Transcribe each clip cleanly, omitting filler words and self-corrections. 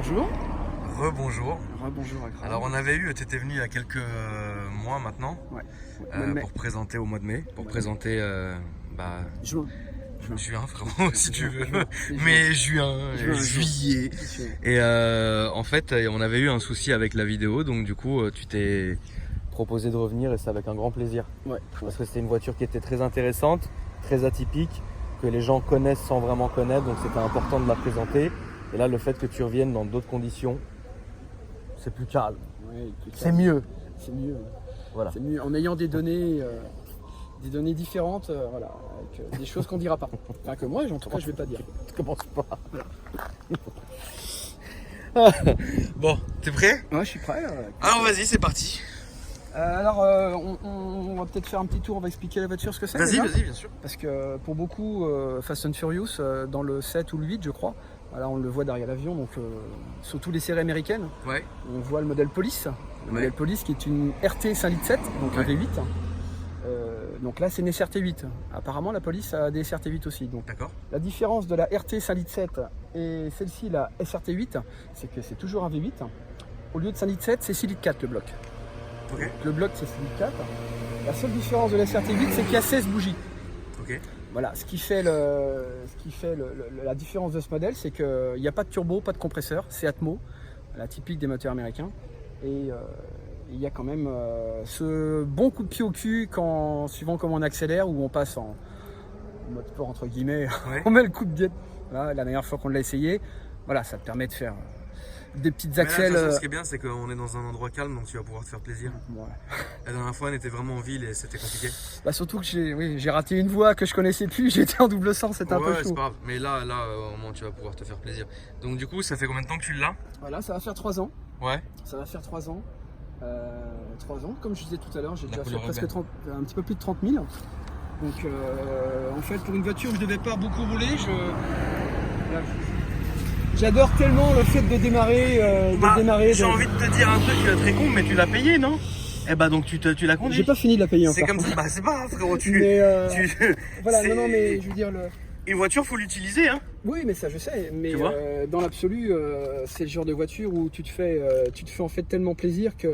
bonjour. Rebonjour. Rebonjour à Graham. Alors on avait eu, tu étais venu il y a quelques mois maintenant, Ouais. pour présenter au mois de mai, pour Ouais. présenter Juin. juin frérot si tu veux, Juin. mais juin, Juin. juillet. Et en fait on avait eu un souci avec la vidéo, donc du coup tu t'es proposé de revenir et c'est avec un grand plaisir. Ouais. Parce que c'était une voiture qui était très intéressante, très atypique, que les gens connaissent sans vraiment connaître, donc c'était important de la présenter. Et là le fait que tu reviennes dans d'autres conditions, c'est plus calme. Ouais, C'est mieux. C'est mieux. Voilà. C'est mieux en ayant des données différentes, voilà, avec des choses qu'on dira pas. Enfin que moi, en tout cas, je vais pas dire. Commence pas. Bon, t'es prêt? Ouais, je suis prêt. Alors vas-y, c'est parti. Alors, on va peut-être faire un petit tour. On va expliquer la voiture, ce que c'est. Vas-y, déjà. vas-y, bien sûr. Parce que pour beaucoup, Fast and Furious, dans le 7 ou le 8, je crois. Voilà, on le voit derrière l'avion, donc surtout les séries américaines. Ouais. On voit le modèle Police. Le modèle Police qui est une RT 5 litres 7, donc un V8. Donc là, c'est une SRT 8. Apparemment, la Police a des SRT 8 aussi. Donc D'accord. la différence de la RT 5 litres 7 et celle-ci, la SRT 8, c'est que c'est toujours un V8. Au lieu de 5 litres 7, c'est 6 litres 4 le bloc. Ok. Donc, le bloc, c'est 6 litres 4. La seule différence de la SRT 8, c'est qu'il y a 16 bougies. Ok. Voilà, ce qui fait la différence de ce modèle, c'est qu'il n'y a pas de turbo, pas de compresseur, c'est Atmo, la typique des moteurs américains. Et il y a quand même ce bon coup de pied au cul suivant comment on accélère ou on passe en mode sport entre guillemets, Ouais. on met le coup de guette. Voilà, la dernière fois qu'on l'a essayé, voilà, ça te permet de faire des petites Mais là, de toute accels. façon, ce qui est bien, c'est qu'on est dans un endroit calme, donc tu vas pouvoir te faire plaisir. Voilà. La dernière fois, on était vraiment en ville et c'était compliqué. Bah, surtout que j'ai raté une voie que je connaissais plus, j'étais en double sens, c'était un peu Ouais, chaud. c'est pas grave. Mais là, au moins, tu vas pouvoir te faire plaisir. Donc du coup, ça fait combien de temps que tu l'as? Voilà, ça va faire 3 ans. Ouais. Ça va faire 3 ans. 3 ans, comme je disais tout à l'heure, j'ai La déjà fait couleur est presque belle. 30, un petit peu plus de 30 000. Donc en fait, pour une voiture où je ne devais pas beaucoup rouler, j'adore tellement le fait de démarrer. J'ai envie de te dire un truc très con, mais tu l'as payé, non? Eh bah donc tu l'as conduit. J'ai pas fini de la payer encore. C'est comme ça. Bah c'est pas grave, frérot. Mais voilà, c'est- non, mais je veux dire Une voiture, faut l'utiliser, hein. Oui, mais ça je sais. Mais Tu vois dans l'absolu, c'est le genre de voiture où tu te fais en fait tellement plaisir que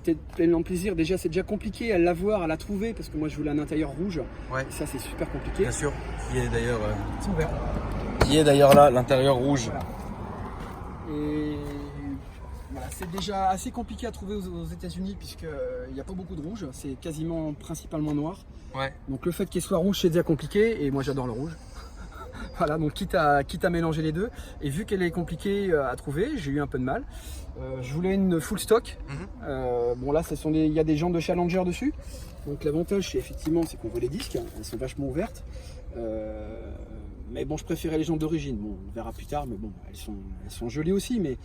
t'es tellement plaisir. Déjà, c'est déjà compliqué à l'avoir, à la trouver, parce que moi je voulais un intérieur rouge. Ouais. Et ça, c'est super compliqué. Bien sûr. Qui est d'ailleurs. Ils sont verts. Qui est d'ailleurs là, l'intérieur rouge. Voilà. Et voilà, c'est déjà assez compliqué à trouver aux États-Unis puisqu'il n'y a pas beaucoup de rouge, c'est quasiment principalement noir. Ouais. Donc le fait qu'il soit rouge, c'est déjà compliqué et moi j'adore le rouge. Voilà, donc quitte à mélanger les deux. Et vu qu'elle est compliquée à trouver, j'ai eu un peu de mal. Je voulais une full stock. Bon là, il y a des jantes de Challenger dessus. Donc l'avantage, c'est qu'on voit les disques, hein, elles sont vachement ouvertes. Mais bon, je préférais les jantes d'origine. Bon, on verra plus tard, mais bon, elles sont jolies aussi, mais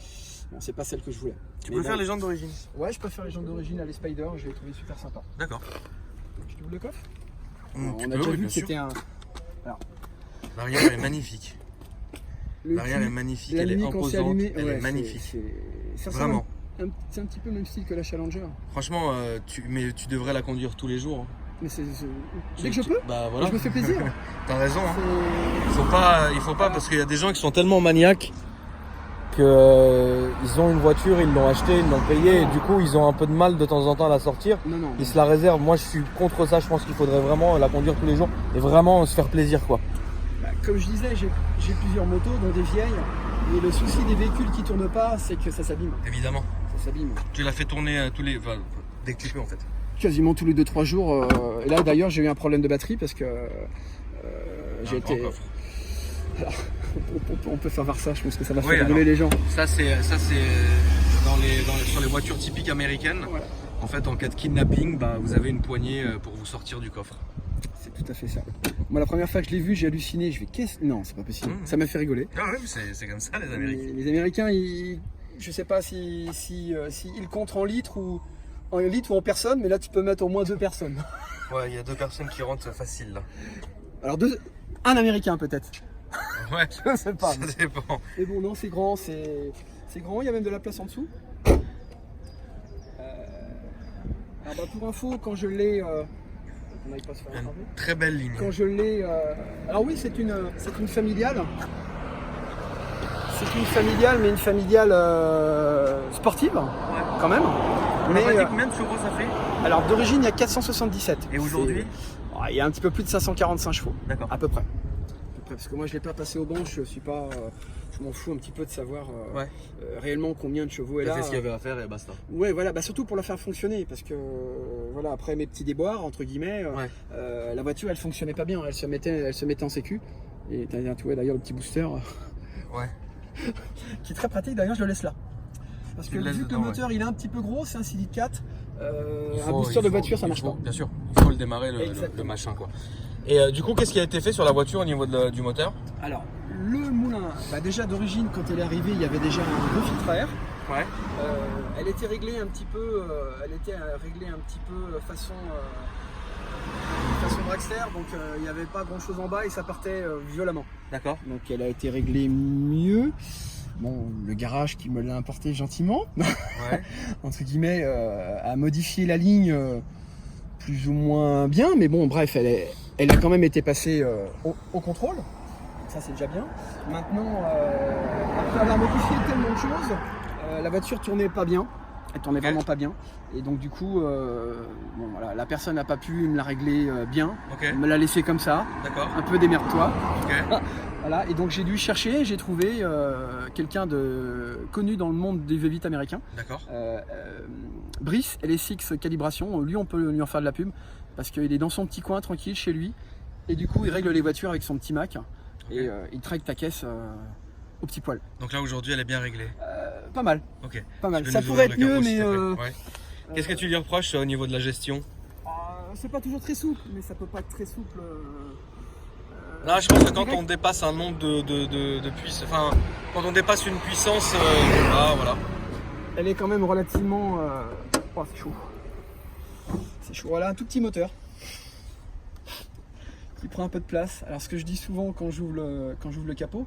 bon, c'est pas celle que je voulais. Tu Mais préfères bon, les jantes d'origine? Ouais, je préfère les jantes d'origine à les Spider, je les ai trouvées super sympas. D'accord. Tu ouvres le coffre? Tu On a peux, déjà oui, vu bien que sûr. c'était un. L'arrière est magnifique. Le L'arrière cul, est magnifique, la elle est ligne quand c'est imposante, allumé, elle ouais, est magnifique. Ça ressemble Vraiment. C'est un petit peu le même style que la Challenger. Franchement, mais tu devrais la conduire tous les jours. Hein. Mais dès que je peux, Bah voilà. je me fais plaisir. T'as raison. Hein. C'est- Il faut pas parce qu'il y a des gens qui sont tellement maniaques que ils ont une voiture, ils l'ont achetée, ils l'ont payée et du coup ils ont un peu de mal de temps en temps à la sortir. Non. Ils se la réservent. Moi je suis contre ça. Je pense qu'il faudrait vraiment la conduire tous les jours et vraiment se faire plaisir quoi. Bah, comme je disais, j'ai plusieurs motos, dont des vieilles. Et le souci des véhicules qui tournent pas, c'est que ça s'abîme. Évidemment. Ça s'abîme. Tu l'as fait tourner dès que tu peux en fait. Quasiment tous les 2-3 jours. Et là d'ailleurs, j'ai eu un problème de batterie parce que j'ai Un grand été. coffre. On peut faire voir ça, je pense que ça va Oui, faire rigoler alors. les gens. Ça c'est sur les voitures typiques américaines. Voilà. En fait, en cas de kidnapping, bah, vous avez une poignée pour vous sortir du coffre. C'est tout à fait ça. Moi, la première fois que je l'ai vu, j'ai halluciné. Je vais non, c'est pas possible. Ça m'a fait rigoler. Ah ouais, c'est comme ça les Américains. Les Américains, je sais pas si ils comptent en litres ou en personnes, mais là tu peux mettre au moins 2 personnes. Ouais, il y a 2 personnes qui rentrent facile là. Alors un Américain peut-être. Ouais, Je sais pas. ça dépend. Mais bon, non, c'est grand, c'est grand. Il y a même de la place en dessous. Alors bah, pour info, quand je l'ai, on n'aille pas se faire Une attraper. très belle ligne. Quand je l'ai, alors oui, c'est une familiale. C'est une familiale, mais une familiale sportive, quand même. On a pas dit combien de chevaux ça fait? Alors d'origine, il y a 477. Et aujourd'hui? Il y a un petit peu plus de 545 chevaux, D'accord. à peu près. Parce que moi, je ne l'ai pas passé au banc, je m'en fous un petit peu de savoir réellement combien de chevaux est là. Tu as fait ce qu'il y avait à faire et basta. Ouais, voilà, surtout pour la faire fonctionner, parce que voilà, après mes petits déboires, entre guillemets, la voiture, elle fonctionnait pas bien, elle se mettait en sécu. Et tu vois d'ailleurs le petit booster, qui est très pratique, d'ailleurs je le laisse là. Parce que vu que le moteur il est un petit peu gros, c'est un 6 litres 4, un booster de voiture ça marche pas. Bien sûr, il faut le démarrer le machin quoi. Et du coup, qu'est-ce qui a été fait sur la voiture au niveau du moteur? Alors, le moulin, déjà d'origine, quand elle est arrivée, il y avait déjà un gros filtre à air. Ouais. Elle était réglée un petit peu, façon dragster, donc il n'y avait pas grand chose en bas et ça partait violemment. D'accord. Donc elle a été réglée mieux. Bon, le garage qui me l'a importé gentiment, entre guillemets, a modifié la ligne plus ou moins bien, mais bon, bref, elle a quand même été passée au contrôle. Ça, c'est déjà bien. Maintenant, après avoir modifié tellement de choses, la voiture tournait pas bien. Elle tournait vraiment pas bien. Et donc, du coup, voilà, la personne n'a pas pu me la régler bien. Elle me l'a laissé comme ça. D'accord. Un peu démerde-toi. Voilà, et donc j'ai dû chercher, j'ai trouvé quelqu'un de connu dans le monde des V8 américains. D'accord. Brice, LSX Calibration, lui on peut lui en faire de la pub parce qu'il est dans son petit coin tranquille chez lui et du coup il règle les voitures avec son petit Mac et il traque ta caisse au petit poil. Donc là aujourd'hui elle est bien réglée. Pas mal. Ok. Pas mal. Ça pourrait être mieux mais... Qu'est-ce que tu lui reproches au niveau de la gestion? C'est pas toujours très souple, mais ça peut pas être très souple. Là, je pense que quand on dépasse un nombre de puissance, enfin, quand on dépasse une puissance, voilà. Elle est quand même relativement... c'est chaud. C'est chaud. Voilà, un tout petit moteur qui prend un peu de place. Alors, ce que je dis souvent quand j'ouvre le capot,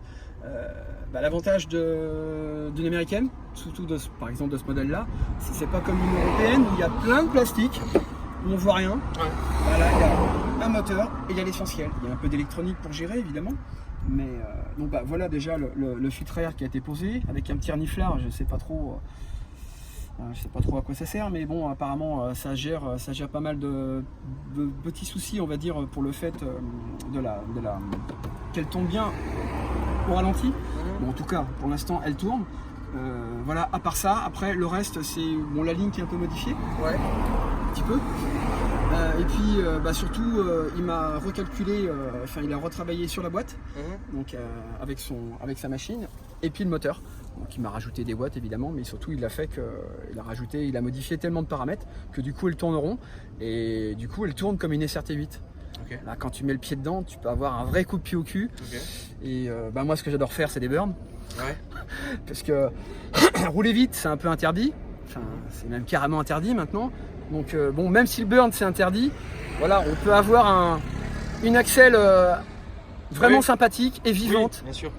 l'avantage d'une américaine, surtout par exemple de ce modèle-là, c'est pas comme une européenne où il y a plein de plastique. On ne voit rien. Voilà, il y a un moteur et il y a l'essentiel. Il y a un peu d'électronique pour gérer évidemment. Mais donc voilà déjà le filtre à air qui a été posé avec un petit reniflard. Je sais pas trop à quoi ça sert, mais bon apparemment ça gère pas mal de petits soucis, on va dire, pour le fait qu'elle tourne bien au ralenti. Bon, en tout cas pour l'instant elle tourne. Voilà, à part ça, après le reste c'est la ligne qui est un peu modifiée. Un petit peu. Et puis surtout il m'a recalculé, il a retravaillé sur la boîte, donc avec sa machine, et puis le moteur. Donc il m'a rajouté des watts évidemment, mais surtout il a modifié tellement de paramètres que du coup elles tourneront, et du coup elles tournent comme une SRT8. Là quand tu mets le pied dedans, tu peux avoir un vrai coup de pied au cul. Et moi ce que j'adore faire c'est des burns. Parce que rouler vite c'est un peu interdit, c'est même carrément interdit maintenant. Donc même si le burn c'est interdit, voilà, on peut avoir une axelle vraiment sympathique et vivante, bien sûr.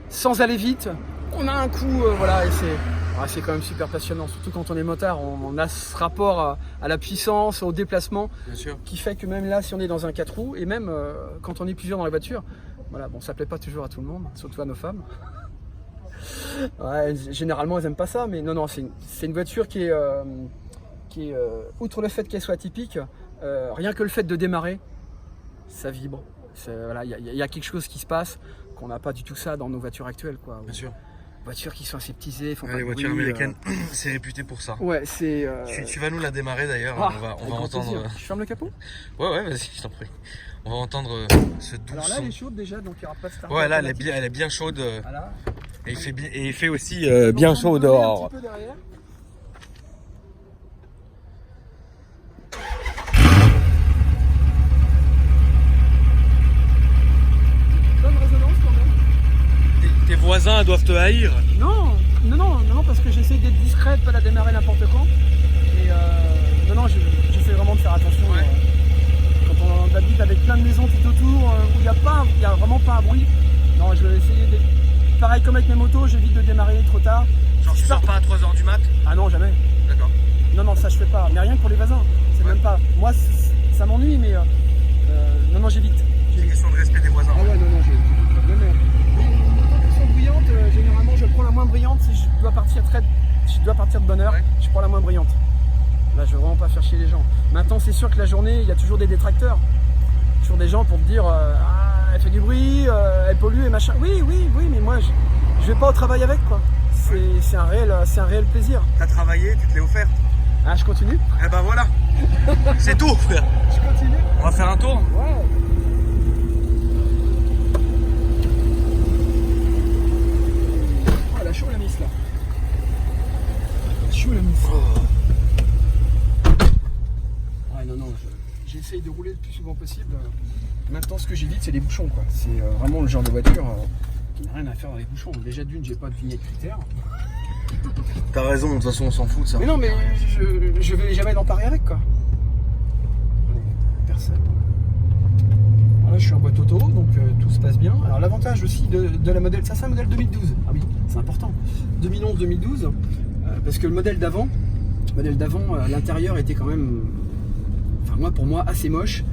Sans aller vite. On a un coup, voilà, et c'est quand même super passionnant, surtout quand on est motard, on a ce rapport à la puissance, au déplacement, qui fait que même là, si on est dans un 4 roues, et même quand on est plusieurs dans la voiture, voilà, bon, ça plaît pas toujours à tout le monde, surtout à nos femmes. Généralement, elles aiment pas ça, mais non, c'est une voiture qui est outre le fait qu'elle soit atypique, rien que le fait de démarrer, ça vibre. Voilà, y a quelque chose qui se passe qu'on n'a pas du tout ça dans nos voitures actuelles, quoi. Bien sûr. Voitures qui sont aseptisées, font pas les de voitures bruit, américaines, c'est réputé pour ça. Ouais, c'est. Tu vas nous la démarrer d'ailleurs. On va entendre. Je ferme le capot. Ouais, vas-y, je t'en prie. On va entendre ce doux Alors là, son. elle est chaude déjà, donc il n'y aura pas de start. Ouais, là, elle est bien chaude. Voilà. Et il fait aussi bien chaud dehors. Un petit peu derrière. Bonne résonance quand même. Tes voisins doivent te haïr. Non, parce que j'essaie d'être discret, de pas la démarrer n'importe quand. Et j'essaie vraiment de faire attention. Quand on habite avec plein de maisons tout autour, où il n'y a vraiment pas un bruit. Non, je vais essayer d'être pareil comme avec mes motos, j'évite de démarrer trop tard. Genre tu sors pas à 3h du mat? Ah non, jamais. D'accord. Non, ça je fais pas. Mais rien que pour les voisins. C'est même pas. Moi, ça m'ennuie, mais non, j'évite. C'est question de respect des voisins. Ah ouais, non, j'évite. Les motos qui sont bruyantes, généralement je prends la moins brillante si je dois partir de bonne heure, Ouais. je prends la moins brillante. Là, je veux vraiment pas faire chier les gens. Maintenant, c'est sûr que la journée, il y a toujours des détracteurs. Toujours des gens pour te dire ah, elle fait du bruit, elle pollue et machin. Oui, mais moi, je vais pas au travail avec, quoi. C'est un réel plaisir. T'as travaillé, tu te l'es offert. Ah, je continue? Eh ben voilà. C'est tout, frère. Je continue. On va faire un tour. Ouais. Oh, elle a chaud la miss là. Elle a chaud la miss. Ouais, non, j'essaye de rouler le plus souvent possible. Maintenant, ce que j'évite, c'est les bouchons, quoi. C'est vraiment le genre de voiture qui n'a rien à faire dans les bouchons. Déjà, d'une, j'ai pas de vignette critère. T'as raison, de toute façon, on s'en fout de ça. Mais non, mais je vais jamais dans Paris avec, quoi. Personne. Voilà, je suis en boîte auto, donc tout se passe bien. Alors l'avantage aussi de la modèle, ça c'est un modèle 2012. Ah oui, c'est important. 2011-2012, parce que le modèle d'avant, l'intérieur était quand même, enfin pour moi, assez moche.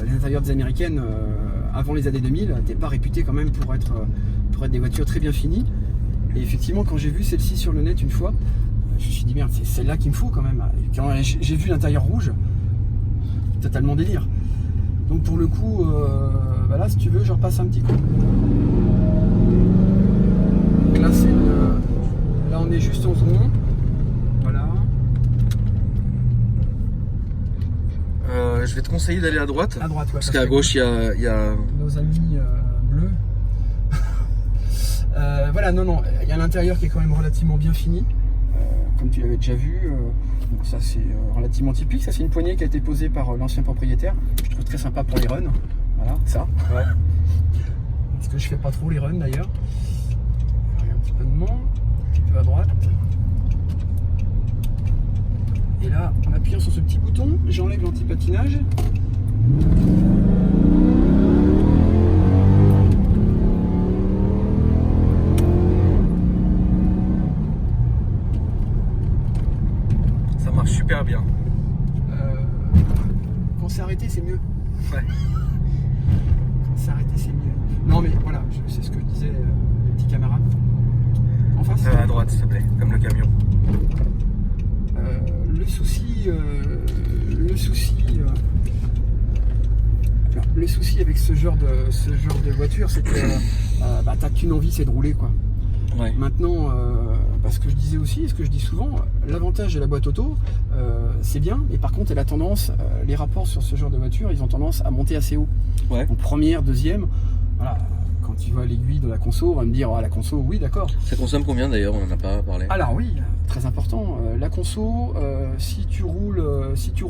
Les intérieurs des américaines, avant les années 2000, n'étaient pas réputées quand même pour être des voitures très bien finies. Et effectivement, quand j'ai vu celle-ci sur le net une fois, je me suis dit merde, c'est celle-là qu'il me faut quand même. Et quand j'ai vu l'intérieur rouge, totalement délire. Donc pour le coup, là si tu veux, je repasse un petit coup. Donc là, là on est juste en zone. Voilà. Je vais te conseiller d'aller à droite. À droite, ouais. Parce qu'à gauche, il y a... nos amis bleus. Voilà, non, il y a l'intérieur qui est quand même relativement bien fini. Comme tu l'avais déjà vu, donc ça c'est relativement typique. Ça c'est une poignée qui a été posée par l'ancien propriétaire. Je trouve très sympa pour les runs. Voilà, ça. Ouais. Parce que je fais pas trop les runs d'ailleurs. Un petit peu de main, un petit peu à droite. Et là, en appuyant sur ce petit bouton, j'enlève l'anti-patinage. Ça marche super bien. Quand c'est arrêté, c'est mieux. Ouais. Quand c'est arrêté, c'est mieux. Non mais voilà, c'est ce que disaient les petits camarades. En face. À droite, s'il te plaît, comme le camion. Le souci avec ce genre de voiture, c'est que t'as qu'une envie, c'est de rouler, quoi. Ouais. Maintenant, ce que je disais aussi, et ce que je dis souvent, l'avantage de la boîte auto, c'est bien, mais par contre, elle a tendance, les rapports sur ce genre de voiture, ils ont tendance à monter assez haut. Ouais. En première, deuxième, voilà. Quand tu vois l'aiguille de la conso, on va me dire, la conso, oui, d'accord. Ça consomme combien d'ailleurs? On n'en a pas parlé. Alors oui, très important. La conso, si tu roules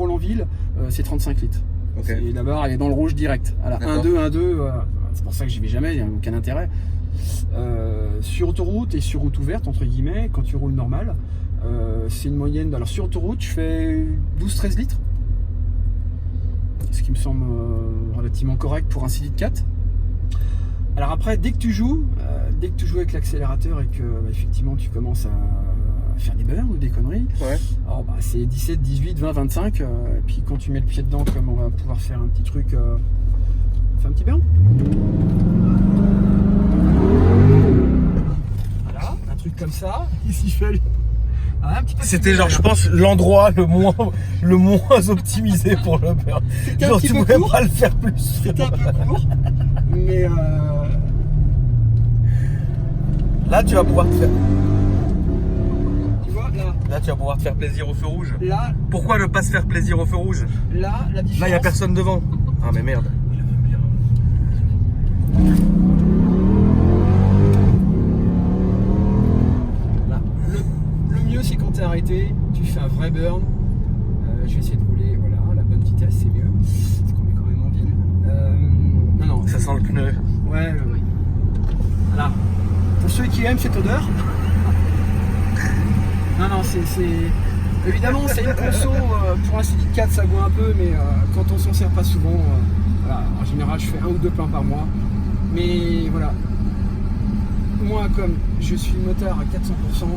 en ville, c'est 35 litres. Ok. Et la barre, elle est dans le rouge direct. Voilà, 1,2, c'est pour ça que j'y vais jamais, il n'y a aucun intérêt. Sur autoroute et sur route ouverte, entre guillemets, quand tu roules normal, c'est une moyenne. Alors sur autoroute, je fais 12-13 litres. Ce qui me semble relativement correct pour un 6 litres 4. Alors après, dès que tu joues avec l'accélérateur et que effectivement tu commences à faire des burns ou des conneries, Ouais. alors c'est 17, 18, 20, 25. Et puis quand tu mets le pied dedans, comme on va pouvoir faire un petit truc, on fait un petit burn. Voilà, un truc comme ça. Ici, je fais un petit peu. C'était genre, je pense, l'endroit le moins optimisé pour le burn. C'était un Genre, petit tu peu pouvais court. pas le faire plus. C'était un peu court, mais Là, tu vas pouvoir te faire. tu vois, Là, tu vas pouvoir te faire plaisir au feu rouge. là, Pourquoi ne pas se faire plaisir au feu rouge? la différence. Là, il n'y a personne devant. Ah, mais merde. Là. Le mieux, c'est quand tu es arrêté, tu fais un vrai burn. Je vais essayer de rouler, voilà, la bonne vitesse, c'est mieux. Parce qu'on est quand même en ville. Non. Ça sent le pneu. Ouais. Voilà. Pour ceux qui aiment cette odeur. Non, c'est. Évidemment, c'est une conso. Pour un CD 4, ça goûte un peu, mais quand on s'en sert pas souvent, voilà, en général, je fais 1 ou 2 pleins par mois. Mais voilà. Moi, comme je suis motard à 400%,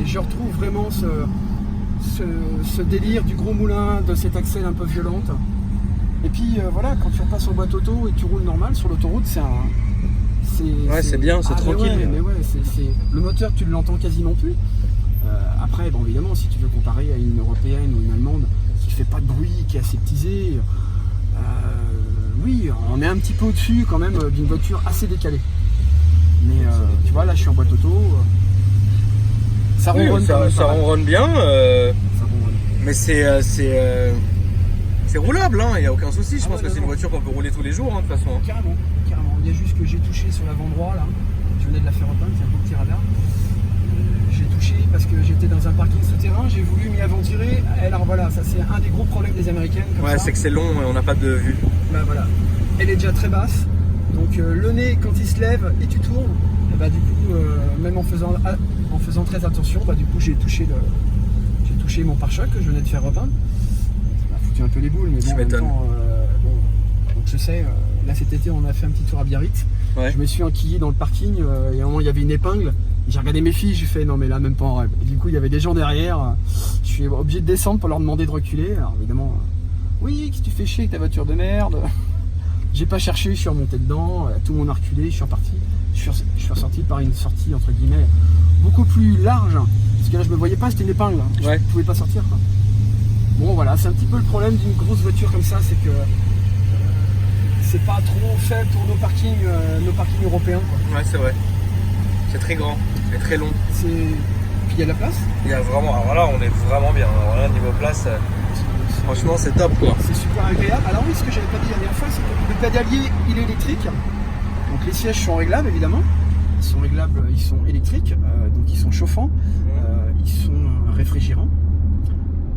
je retrouve vraiment ce délire du gros moulin, de cette axelle un peu violente. Et puis voilà, quand tu repasses en boîte auto et tu roules normal sur l'autoroute, c'est bien, c'est tranquille. Mais ouais, le moteur, tu ne l'entends quasiment plus. Après, bon, évidemment, si tu veux comparer à une européenne ou une allemande qui fait pas de bruit, qui est aseptisée, oui, on est un petit peu au-dessus quand même d'une voiture assez décalée. Mais tu vois, là, je suis en boîte auto. Ça ronronne, ça ronronne bien. Ça ronronne. Mais c'est roulable, il n'y a aucun souci. Je pense que c'est une voiture qu'on peut rouler tous les jours, de toute façon. Carrément. Il y a juste que j'ai touché sur l'avant-droit, là. Je venais de la faire repeindre, c'est un beau petit radar. J'ai touché parce que j'étais dans un parking souterrain, j'ai voulu m'y aventurer. Alors voilà, ça c'est un des gros problèmes des Américaines. Ouais, c'est que c'est long et on n'a pas de vue. Bah voilà, elle est déjà très basse. Donc le nez, quand il se lève et tu tournes, et bah du coup, même en faisant très attention, bah du coup j'ai touché mon pare-choc que je venais de faire repeindre. Ça m'a foutu un peu les boules, mais bon, en même temps, donc je sais, là cet été on a fait un petit tour à Biarritz. Ouais. Je me suis enquillé dans le parking et à un moment il y avait une épingle. J'ai regardé mes filles, j'ai fait non mais là même pas en rêve. Et du coup il y avait des gens derrière, je suis obligé de descendre pour leur demander de reculer. Alors évidemment, oui, qu'est-ce que tu fais chier avec ta voiture de merde? J'ai pas cherché, je suis remonté dedans, tout le monde a reculé, je suis reparti. Je suis ressorti par une sortie entre guillemets beaucoup plus large, parce que là je me voyais pas, c'était une épingle, je pouvais pas sortir quoi. Bon voilà, c'est un petit peu le problème d'une grosse voiture comme ça, c'est que c'est pas trop fait pour nos parkings européens quoi. Ouais, c'est vrai. C'est très grand, c'est très long. Puis il y a de la place. Il y a vraiment, alors là on est vraiment bien. Alors là niveau place, franchement c'est top quoi. C'est super agréable. Alors oui, ce que j'avais pas dit la dernière fois, c'est que le pédalier il est électrique. Donc les sièges sont réglables évidemment. Ils sont réglables, ils sont électriques, donc ils sont chauffants, ils sont réfrigérants.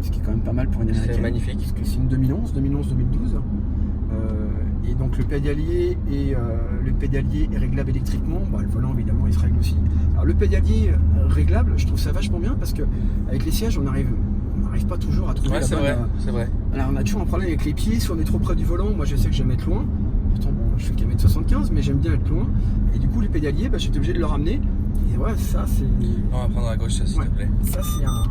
Ce qui est quand même pas mal pour une américaine. C'est magnifique. Parce que c'est une 2011-2012. Et donc le pédalier est réglable électriquement. Bon, le volant évidemment il se règle aussi. Alors le pédalier réglable, je trouve ça vachement bien parce que avec les sièges on n'arrive pas toujours à trouver la bonne. C'est vrai. Alors on a toujours un problème avec les pieds, si on est trop près du volant, moi je sais que j'aime être loin. Pourtant bon, je fais qu'à 1m75 mais j'aime bien être loin. Et du coup les pédaliers, j'étais obligé de le ramener. Et ouais, ça c'est. On va prendre à gauche s'il te plaît. Ça c'est un.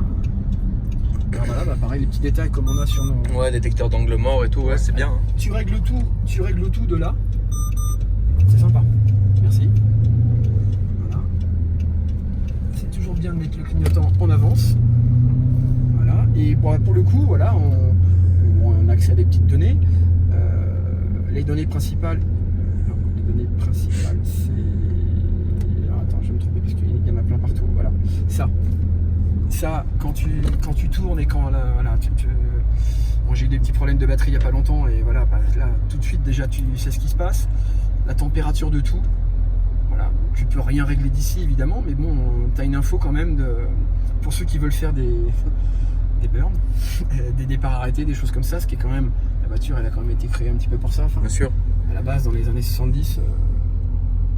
Alors voilà, pareil, les petits détails comme on a sur nos. Ouais, détecteur d'angle mort et tout, c'est bien. Tu règles tout de là. C'est sympa. Merci. Voilà. C'est toujours bien de mettre le clignotant en avance. Voilà. Et bon, pour le coup, voilà, on a accès à des petites données. Les données principales. C'est. Alors, attends, je vais me tromper parce qu'il y en a plein partout. Voilà. Ça, quand tu tournes et quand voilà, bon, j'ai eu des petits problèmes de batterie il n'y a pas longtemps et voilà, là tout de suite déjà tu sais ce qui se passe, la température de tout, voilà, tu peux rien régler d'ici évidemment, mais bon, tu as une info quand même pour ceux qui veulent faire des burns, des départs arrêtés, des choses comme ça, ce qui est quand même, la voiture elle a quand même été créée un petit peu pour ça, bien sûr. À la base dans les années 70,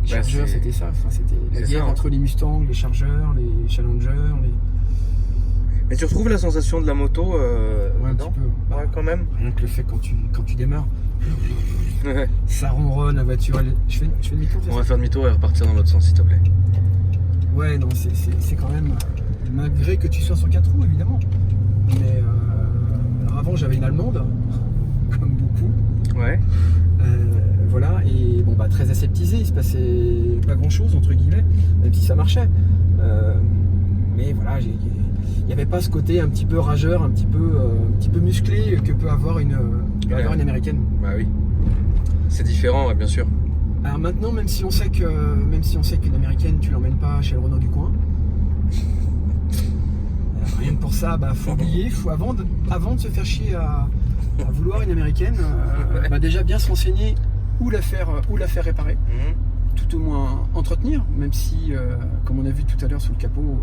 les Chargers c'était ça, c'était la guerre entre les Mustangs, les Chargers, les Challengers, Mais tu retrouves la sensation de la moto ouais, un petit peu. Ouais, quand même. Rien que le fait quand tu démarres, ça ronronne la voiture. Je fais demi-tour. On va faire demi-tour et repartir dans l'autre sens, s'il te plaît. Ouais, non, c'est quand même. Malgré que tu sois sur 4 roues, évidemment. Mais alors avant, j'avais une allemande, comme beaucoup. Ouais. Voilà, et bon, très aseptisé, il se passait pas grand-chose, entre guillemets, même si ça marchait. Mais voilà, il n'y avait pas ce côté un petit peu rageur, un petit peu musclé que peut avoir une américaine. Bah oui, c'est différent, ouais, bien sûr. Alors maintenant, même si on sait qu'une américaine, tu l'emmènes pas chez le Renault du coin, rien que pour ça, faut oublier, faut avant de se faire chier à vouloir une américaine, déjà bien se renseigner où la faire réparer, tout au moins entretenir, même si, comme on a vu tout à l'heure sous le capot.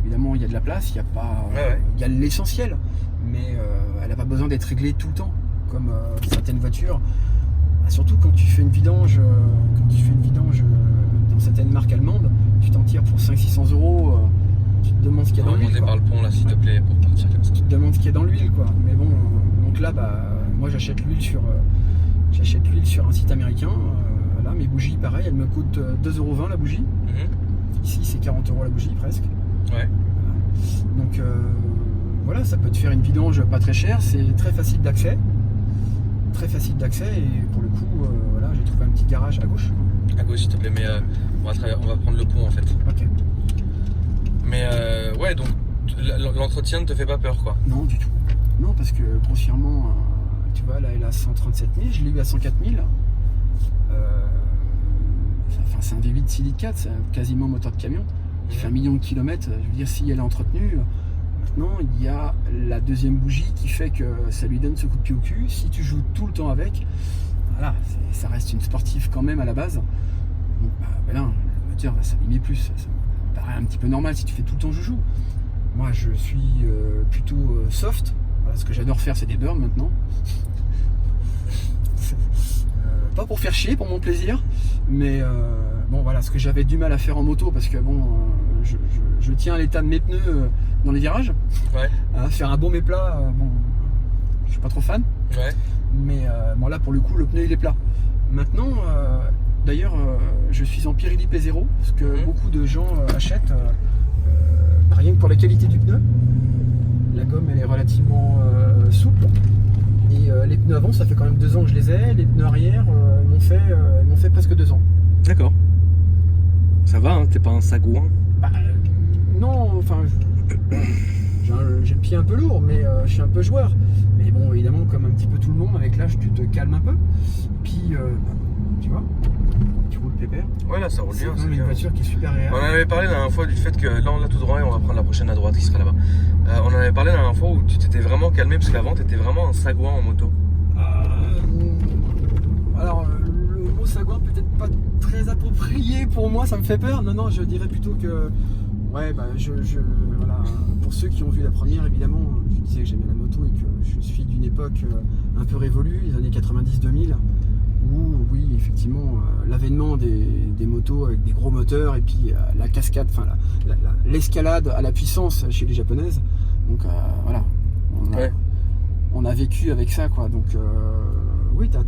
Évidemment, il y a de la place, il y a pas, il y a l'essentiel, mais elle n'a pas besoin d'être réglée tout le temps, comme certaines voitures. Surtout quand tu fais une vidange, dans certaines marques allemandes, tu t'en tires pour 500-600 euros. Tu te demandes ce qu'il y a dans l'huile. On par le pont là, s'il te plaît, pour partir comme ça. Tu te demandes ce qu'il y a dans l'huile, quoi. Mais bon, donc là, moi j'achète l'huile sur un site américain. Là, mes bougies, pareil, elles me coûtent 2,20 € la bougie. Ici, c'est 40 € la bougie presque. Ouais. Donc voilà, ça peut te faire une vidange pas très chère, c'est très facile d'accès, très facile d'accès et pour le coup, voilà, j'ai trouvé un petit garage à gauche. À gauche, s'il te plaît, mais on va prendre le pont en fait. Ok. Mais ouais, donc l'entretien ne te fait pas peur, quoi? Non, du tout. Non, parce que grossièrement, tu vois, là, elle a 137 000, je l'ai eu à 104 000. C'est un V8 Silite 4, c'est quasiment moteur de camion. Il fait 1 million de kilomètres. Je veux dire, si elle est entretenue, maintenant, il y a la deuxième bougie qui fait que ça lui donne ce coup de pied au cul. Si tu joues tout le temps avec, voilà, ça reste une sportive quand même à la base. Donc, là, le moteur va s'abîmer plus. Ça me paraît un petit peu normal si tu fais tout le temps joujou. Moi, je suis plutôt soft. Voilà, ce que j'adore faire, c'est des burns maintenant. Pas pour faire chier, pour mon plaisir, mais bon voilà, ce que j'avais du mal à faire en moto parce que bon, je tiens à l'état de mes pneus dans les virages. Ouais. Faire un bon méplat, bon, je suis pas trop fan. Ouais. Mais bon là pour le coup, le pneu il est plat. Maintenant, d'ailleurs, je suis en Pirelli P0 parce que beaucoup de gens achètent rien que pour la qualité du pneu. La gomme elle est relativement souple. Et les pneus avant, ça fait quand même 2 ans que je les ai. Les pneus arrière m'ont fait presque 2 ans. D'accord. Ça va, hein, t'es pas un sagouin? Non, enfin, j'ai le pied un peu lourd, mais je suis un peu joueur. Mais bon, évidemment, comme un petit peu tout le monde, avec l'âge, tu te calmes un peu. Puis, tu vois, tu roules pépère. Ouais, là, ça roule bien. C'est une voiture qui est super réelle. On en avait parlé la dernière fois du fait que là, on l'a tout droit et on va prendre la prochaine à droite qui sera là-bas. On en avait parlé la dernière fois où tu t'étais vraiment calmé parce qu'avant, t'étais vraiment un sagouin en moto. Alors, le mot sagouin peut-être pas très approprié pour moi, ça me fait peur. Non, je dirais plutôt que, ouais, voilà, pour ceux qui ont vu la première, évidemment, je disais que j'aimais la moto et que je suis d'une époque un peu révolue, les années 90-2000, où, oui, effectivement, l'avènement des motos avec des gros moteurs et puis la cascade, enfin, l'escalade à la puissance chez les japonaises. Donc, voilà, on a vécu avec ça, quoi. Donc, oui, t'as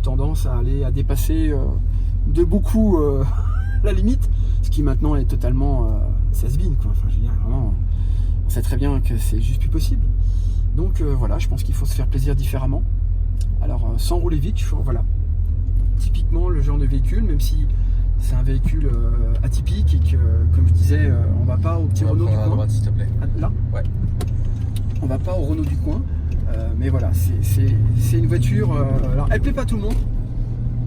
tendance à aller à dépasser de beaucoup la limite, ce qui maintenant est totalement ça se bine, quoi. Enfin, je veux dire, vraiment, on sait très bien que c'est juste plus possible. Donc voilà, je pense qu'il faut se faire plaisir différemment. Alors sans rouler vite, voilà. Typiquement le genre de véhicule, même si c'est un véhicule atypique et que, comme je disais, on va pas au petit Renault du coin. Droite, s'il te plaît. Là. Ouais. On va pas au Renault du coin. Mais voilà, c'est une voiture. Alors, elle plaît pas à tout le monde.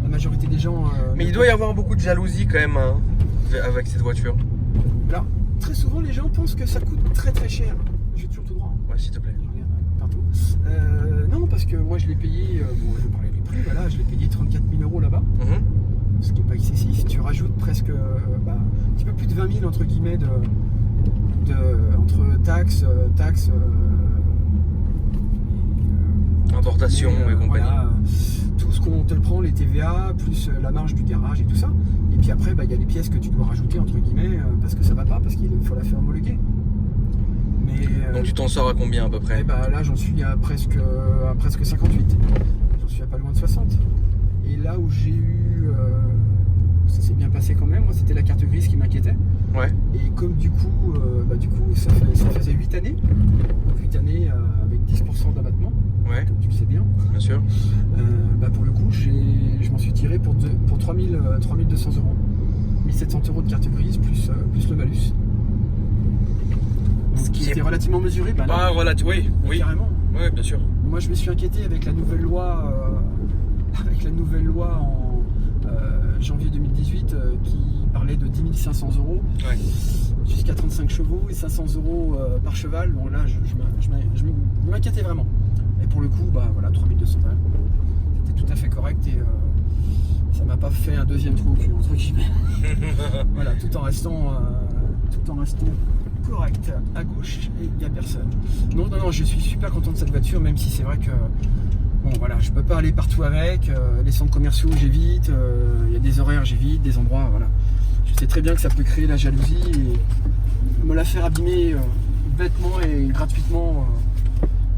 La majorité des gens. Mais il doit y avoir beaucoup de jalousie quand même hein, avec cette voiture. Alors, très souvent, les gens pensent que ça coûte très très cher. Je vais toujours tout droit. Ouais, s'il te plaît. Partout. Non, parce que moi je l'ai payé. Bon, je vais parler du prix. Voilà, je l'ai payé 34 000 € là-bas. Ce qui n'est pas excessif. Tu rajoutes presque un petit peu plus de 20 000 entre guillemets entre taxes. Importation et compagnie. Voilà, tout ce qu'on te le prend, les TVA, plus la marge du garage et tout ça. Et puis après, il y a les pièces que tu dois rajouter, entre guillemets, parce que ça va pas, parce qu'il faut la faire homologuer. Mais, donc tu t'en sors à combien à peu près? Là, j'en suis à presque 58. J'en suis à pas loin de 60. Et là où j'ai eu... ça s'est bien passé quand même, moi c'était la carte grise qui m'inquiétait. Ouais. Et comme du coup ça faisait 8 années. Donc 8 années avec 10% d'abattement. Ouais. Comme tu le sais bien. Bien sûr. Pour le coup, je m'en suis tiré pour 3200 €. 1700 € de carte grise plus le malus. Ce qui était relativement mesuré. Oui. Carrément. Oui, bien sûr. Moi, je me suis inquiété avec la nouvelle loi, en janvier 2018 qui parlait de 10 500 €. Ouais. Jusqu'à 35 chevaux et 500 € par cheval. Bon là, je m'inquiétais vraiment. Et pour le coup, 3200 €. C'était tout à fait correct et ça m'a pas fait un deuxième trou au cul, entre guillemets. Voilà, tout en restant correct. À gauche, et il n'y a personne. Non, je suis super content de cette voiture, même si c'est vrai que je peux pas aller partout avec. Les centres commerciaux, j'évite. Il y a des horaires, j'évite. Des endroits, voilà. Je sais très bien que ça peut créer la jalousie et me la faire abîmer bêtement et gratuitement.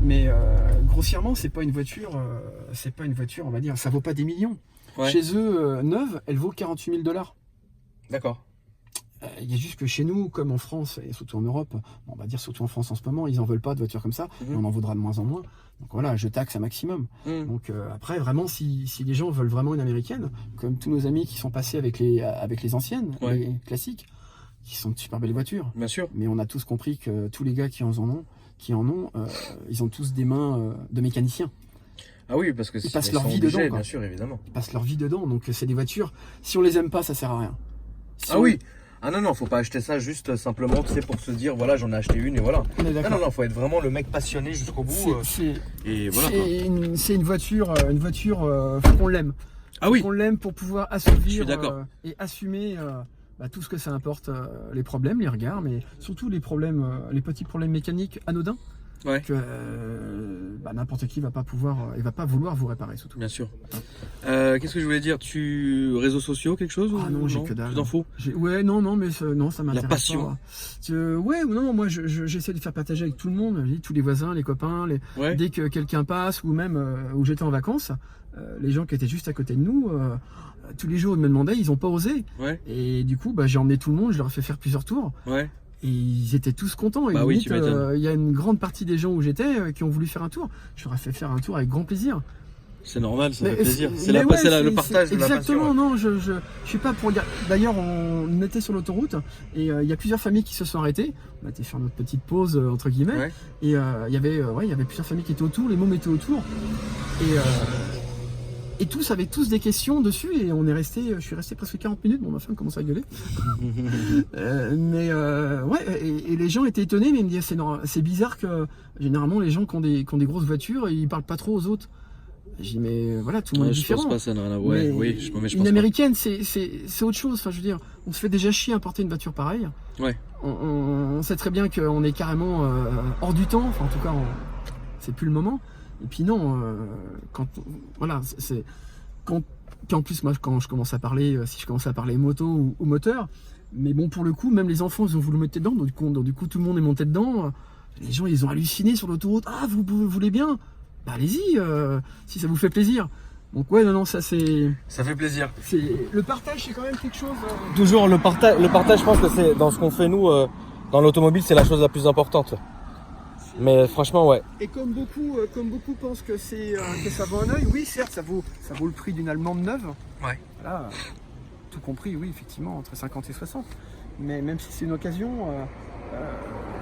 Mais grossièrement, c'est pas une voiture, on va dire, ça vaut pas des millions. Ouais. Chez eux, neuve, elle vaut 48 000 $. D'accord. Il y a juste que chez nous, comme en France et surtout en Europe, bon, on va dire surtout en France en ce moment, ils en veulent pas de voitures comme ça, mais on en voudra de moins en moins. Donc voilà, je taxe un maximum. Donc après, vraiment, si les gens veulent vraiment une américaine, comme tous nos amis qui sont passés avec les anciennes, les classiques, qui sont de super belles voitures. Bien sûr. Mais on a tous compris que tous les gars qui en ont, ils ont tous des mains de mécaniciens. Ah oui, parce que ils passent leur vie dedans, quoi. Bien sûr, évidemment. Ils passent leur vie dedans, donc c'est des voitures. Si on les aime pas, ça sert à rien. Oui. Ah non, faut pas acheter ça juste simplement, tu sais, pour se dire, voilà, j'en ai acheté une et voilà. Non, faut être vraiment le mec passionné jusqu'au bout. Et voilà. C'est une voiture, faut qu'on l'aime. Ah oui. Faut qu'on l'aime pour pouvoir assouvir et assumer tout ce que ça importe, les problèmes, les regards, mais surtout les problèmes, les petits problèmes mécaniques anodins. Que n'importe qui va pas vouloir vous réparer surtout. Bien sûr. Qu'est-ce que je voulais dire? Réseaux sociaux, quelque chose? Ah non, j'ai que dalle. Tu t'en fous? Non, mais non, ça m'intéresse. La passion. Pas. Moi j'essaie de faire partager avec tout le monde, tous les voisins, les copains, dès que quelqu'un passe ou même où j'étais en vacances, les gens qui étaient juste à côté de nous, tous les jours ils me demandaient, ils ont pas osé. Et du coup, j'ai emmené tout le monde, je leur ai fait faire plusieurs tours. Et ils étaient tous contents. Et limite, il y a une grande partie des gens où j'étais qui ont voulu faire un tour. Je leur ai fait faire un tour avec grand plaisir. C'est normal, ça fait plaisir. C'est le partage de la passion. Exactement, non, je suis pas pour dire. D'ailleurs, on était sur l'autoroute et il y a plusieurs familles qui se sont arrêtées. On a été faire notre petite pause entre guillemets. Et il y avait plusieurs familles qui étaient autour, les mômes étaient autour. Et tous avaient des questions dessus et je suis resté presque 40 minutes, ma femme commence à gueuler. Et les gens étaient étonnés, mais ils me disaient c'est bizarre que généralement les gens qui ont des grosses voitures, ils parlent pas trop aux autres. J'ai dit mais voilà, tout le monde est différent. Je pense pas, ça n'a rien à voir. Une américaine, c'est autre chose. Enfin, je veux dire, on se fait déjà chier à importer une voiture pareille. On sait très bien qu'on est carrément hors du temps. Enfin, en tout cas, c'est plus le moment. Et puis non, en plus moi quand je commence à parler, si je commence à parler moto ou moteur, mais bon pour le coup même les enfants ils ont voulu mettre dedans, donc du coup tout le monde est monté dedans, les gens ils ont halluciné sur l'autoroute, vous voulez bien, allez-y si ça vous fait plaisir. Donc ça fait plaisir. Le partage c'est quand même quelque chose. Toujours le partage je pense que c'est dans ce qu'on fait nous dans l'automobile, c'est la chose la plus importante. Mais franchement, ouais. Et comme beaucoup pensent que ça vaut un œil, oui, certes, ça vaut le prix d'une allemande neuve. Voilà, tout compris, oui, effectivement, entre 50 et 60. Mais même si c'est une occasion,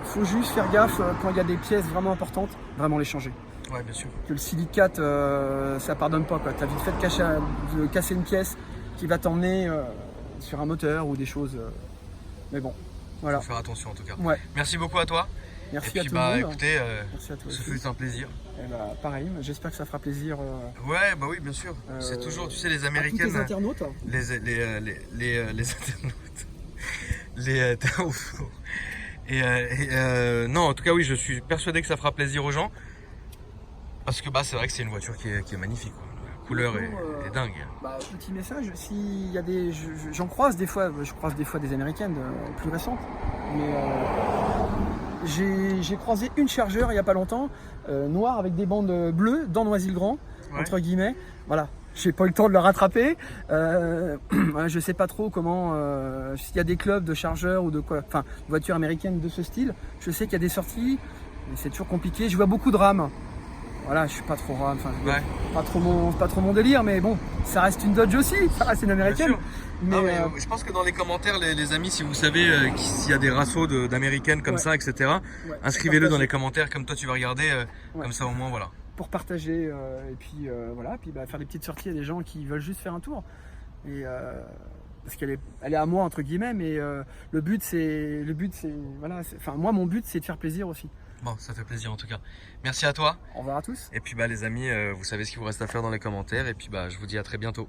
faut juste faire gaffe quand il y a des pièces vraiment importantes, vraiment les changer. Ouais, bien sûr. Que le silicate, ça pardonne pas, quoi. T'as vite fait de casser une pièce qui va t'emmener sur un moteur ou des choses. Mais bon, voilà. Faut faire attention en tout cas. Merci beaucoup à toi. Merci à tout le monde. Écoutez, merci à toi ce fut un plaisir. Pareil, j'espère que ça fera plaisir. Oui, bien sûr. C'est toujours, tu sais, les Américaines. Les internautes. Les internautes. Non, en tout cas, oui, je suis persuadé que ça fera plaisir aux gens. Parce que c'est vrai que c'est une voiture qui est magnifique, quoi. La couleur est dingue. Petit message, s'il y a j'en croise des fois, des Américaines plus récentes, mais j'ai croisé une Charger il n'y a pas longtemps, noire avec des bandes bleues dans Noisy-le-Grand, entre guillemets. Voilà, j'ai pas eu le temps de le rattraper. Je sais pas trop comment, s'il y a des clubs de Charger ou de voitures américaines de ce style. Je sais qu'il y a des sorties, mais c'est toujours compliqué. Je vois beaucoup de rames. Voilà, je suis pas trop rame, pas trop mon délire, mais bon, ça reste une Dodge aussi, ça reste une américaine. Mais je pense que dans les commentaires, les amis, si vous savez s'il y a des rassos d'américaines comme ça, etc., inscrivez-le dans les commentaires, comme toi tu vas regarder, comme ça au moins, voilà. Pour partager, et puis faire des petites sorties à des gens qui veulent juste faire un tour. Et parce qu'elle est à moi entre guillemets, mais le but c'est moi mon but c'est de faire plaisir aussi. Bon, ça fait plaisir en tout cas. Merci à toi. Au revoir à tous. Et puis les amis, vous savez ce qu'il vous reste à faire dans les commentaires. Et puis je vous dis à très bientôt.